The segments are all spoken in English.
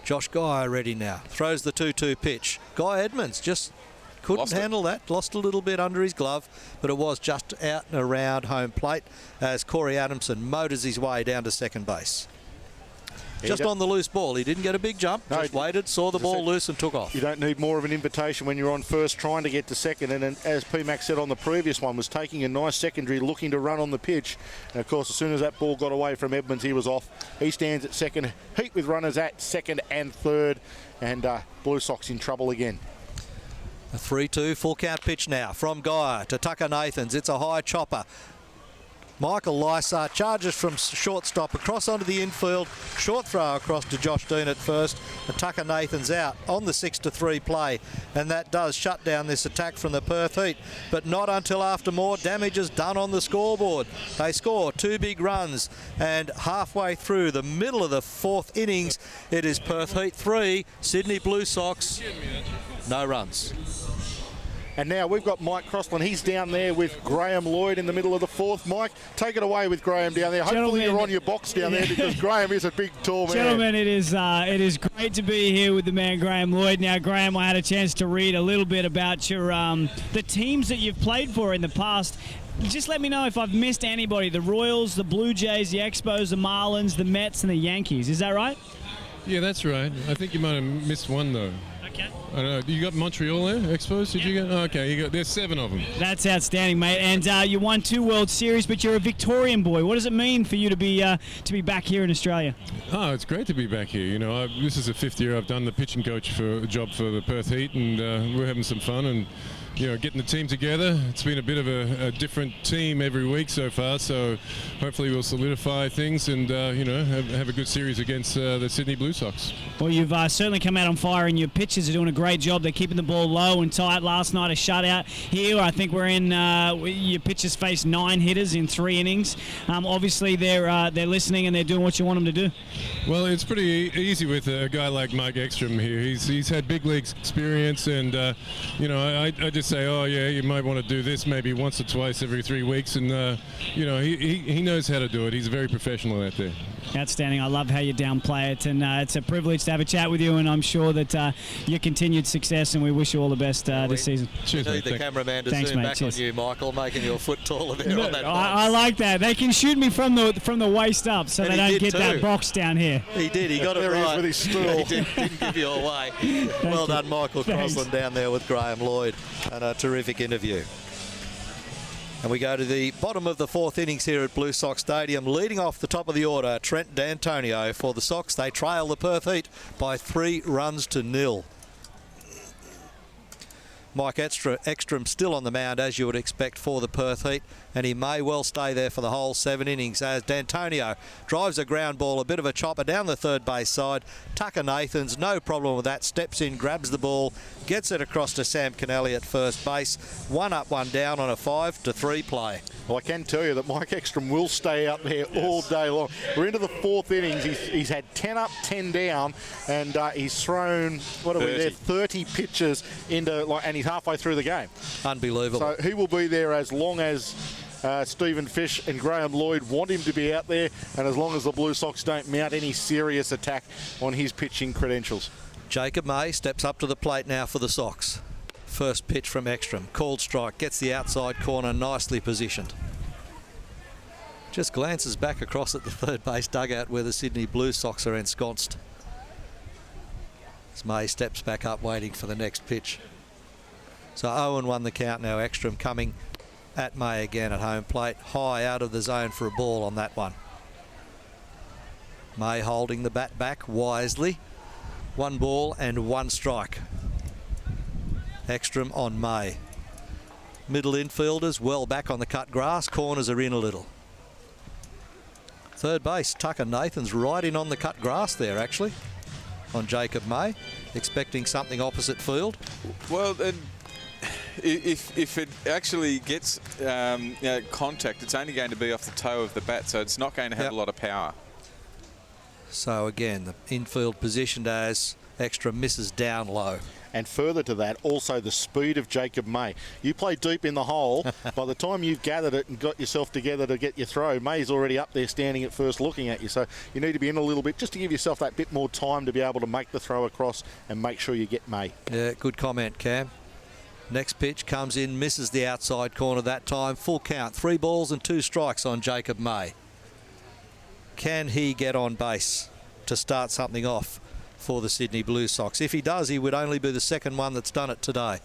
Josh Guy ready now. Throws the 2-2 pitch. Guy Edmonds just couldn't handle that. Lost a little bit under his glove, but it was just out and around home plate as Corey Adamson motors his way down to second base. Just on the loose ball. He didn't get a big jump. No, just waited, saw the ball loose and took off. You don't need more of an invitation when you're on first trying to get to second. And as P-Mac said on the previous one, was taking a nice secondary, looking to run on the pitch. And, of course, as soon as that ball got away from Edmonds, he was off. He stands at second. Heat with runners at second and third. And Blue Sox in trouble again. A 3-2 full count pitch now from Guy to Tucker Nathans. It's a high chopper. Michael Lysart charges from shortstop across onto the infield. Short throw across to Josh Dean at first. And Tucker Nathans out on the 6-3 play. And that does shut down this attack from the Perth Heat. But not until after more damage is done on the scoreboard. They score 2 big runs. And halfway through the middle of the 4th innings, it is Perth Heat 3, Sydney Blue Sox, no runs. And now we've got Mike Crossland. He's down there with Graham Lloyd in the middle of the 4th. Mike, take it away with Graham down there. Hopefully you're on your box down there because Graham is a big, tall man. Gentlemen, it is great to be here with the man Graham Lloyd. Now, Graham, I had a chance to read a little bit about your the teams that you've played for in the past. Just let me know if I've missed anybody. The Royals, the Blue Jays, the Expos, the Marlins, the Mets, and the Yankees. Is that right? Yeah, that's right. I think you might have missed one, though. Okay. I don't know. You got Montreal there, Expos? Did you get? Oh, okay, there's 7 of them. That's outstanding, mate. And you won 2 World Series, but you're a Victorian boy. What does it mean for you to be back here in Australia? Oh, it's great to be back here. You know, this is the 5th year I've done the pitching coach job for the Perth Heat, and we're having some fun and. You know, getting the team together. It's been a bit of a different team every week so far, so hopefully we'll solidify things and, you know, have a good series against the Sydney Blue Sox. Well, you've certainly come out on fire, and your pitchers are doing a great job. They're keeping the ball low and tight. Last night, a shutout. Here, I think we're in, your pitchers faced 9 hitters in 3 innings. Obviously, they're listening and they're doing what you want them to do. Well, it's pretty easy with a guy like Mike Ekstrom here. He's had big leagues experience, and, you know, I just say, oh yeah, you might want to do this maybe once or twice every 3 weeks, and you know, he knows how to do it. He's very professional out there. Outstanding. I love how you downplay it, and it's a privilege to have a chat with you, and I'm sure that your continued success, and we wish you all the best this season. Cheers, mate. The cameraman to zoom back on you, Michael, making your foot taller there on that box. I like that. They can shoot me from the waist up, so they don't get that box down here. He did. He got it right. With his stool. He didn't give you away. Well done, Michael Crossland, down there with Graham Lloyd, and a terrific interview. And we go to the bottom of the 4th innings here at Blue Sox Stadium. Leading off the top of the order, Trent D'Antonio for the Sox. They trail the Perth Heat by 3 runs to 0. Mike Ekstrom still on the mound, as you would expect, for the Perth Heat, and he may well stay there for the whole 7 innings as D'Antonio drives a ground ball, a bit of a chopper down the third base side. Tucker Nathans, no problem with that, steps in, grabs the ball, gets it across to Sam Kennelly at first base. 1 up, 1 down on a 5-3 play. Well, I can tell you that Mike Ekstrom will stay out there all day long. We're into the 4th innings. He's had 10 up, 10 down, and he's thrown, 30 pitches into, and he's halfway through the game. Unbelievable. So he will be there as long as Stephen Fish and Graham Lloyd want him to be out there, and as long as the Blue Sox don't mount any serious attack on his pitching credentials. Jacob May steps up to the plate now for the Sox. First pitch from Ekstrom. Called strike. Gets the outside corner nicely positioned. Just glances back across at the third base dugout where the Sydney Blue Sox are ensconced. As May steps back up waiting for the next pitch. So 0-1 the count now. Ekstrom coming at May again at home plate. High out of the zone for a ball on that one. May holding the bat back wisely. 1 ball and 1 strike. Ekstrom on May. Middle infielders well back on the cut grass. Corners are in a little. Third base, Tucker Nathans right in on the cut grass there actually. On Jacob May. Expecting something opposite field. Well, if it actually gets contact, it's only going to be off the toe of the bat, so it's not going to have a lot of power. So again, the infield positioned as Ekstrom misses down low. and further to that, also the speed of Jacob May. You play deep in the hole, by the time you've gathered it and got yourself together to get your throw, May's already up there standing at first looking at you. So you need to be in a little bit just to give yourself that bit more time to be able to make the throw across and make sure you get May. Yeah, good comment, Cam. Next pitch comes in, misses the outside corner that time. Full count, 3 balls and 2 strikes on Jacob May. Can he get on base to start something off for the Sydney Blue Sox? If he does, he would only be the second one that's done it today.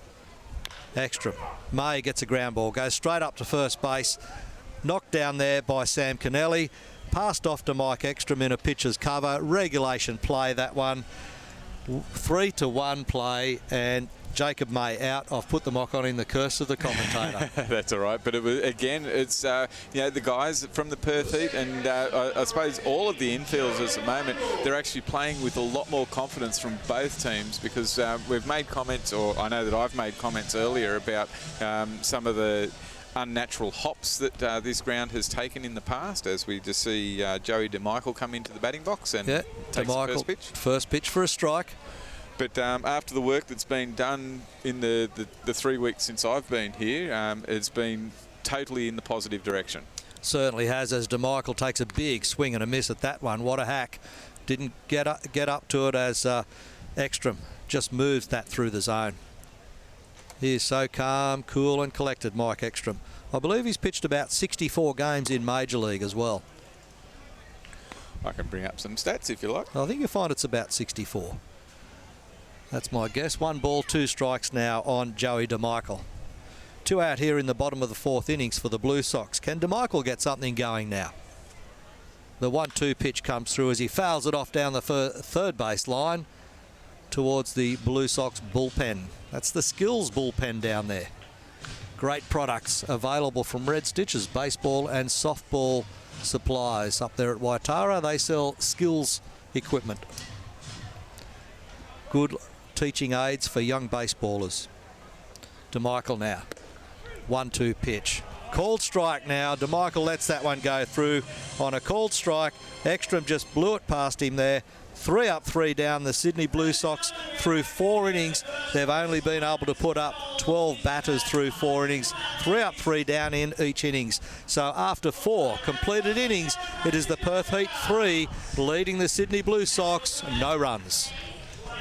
Ekstrom. May gets a ground ball, goes straight up to first base. Knocked down there by Sam Kennelly. Passed off to Mike Ekstrom in a pitcher's cover. Regulation play, that one. 3-1 play, and Jacob May out. I've put the mock on in the curse of the commentator. That's all right, but it was, again, it's the guys from the Perth Heat, and I suppose all of the infielders at the moment, they're actually playing with a lot more confidence from both teams, because we've made comments, or I know that I've made comments earlier about some of the unnatural hops that this ground has taken in the past, as we just see Joey DeMichael come into the batting box and takes the first pitch. First pitch for a strike. But after the work that's been done in the 3 weeks since I've been here, it's been totally in the positive direction. Certainly has, as DeMichael takes a big swing and a miss at that one. What a hack. Didn't get up to it, as Ekstrom just moves that through the zone. He is so calm, cool and collected, Mike Ekstrom. I believe he's pitched about 64 games in Major League as well. I can bring up some stats if you like. I think you'll find it's about 64. That's my guess. 1 ball, 2 strikes now on Joey DeMichael. 2 out here in the bottom of the 4th innings for the Blue Sox. Can DeMichael get something going now? The 1-2 pitch comes through as he fouls it off down the third base line towards the Blue Sox bullpen. That's the Skills bullpen down there. Great products available from Red Stitches baseball and softball supplies up there at Waitara. They sell Skills equipment. Good teaching aids for young baseballers. DeMichael now. 1-2 pitch. Called strike now. DeMichael lets that one go through on a called strike. Ekstrom just blew it past him there. 3 up, 3 down. The Sydney Blue Sox through 4 innings. They've only been able to put up 12 batters through 4 innings. 3 up, 3 down in each innings. So after 4 completed innings, it is the Perth Heat 3 leading the Sydney Blue Sox. No runs.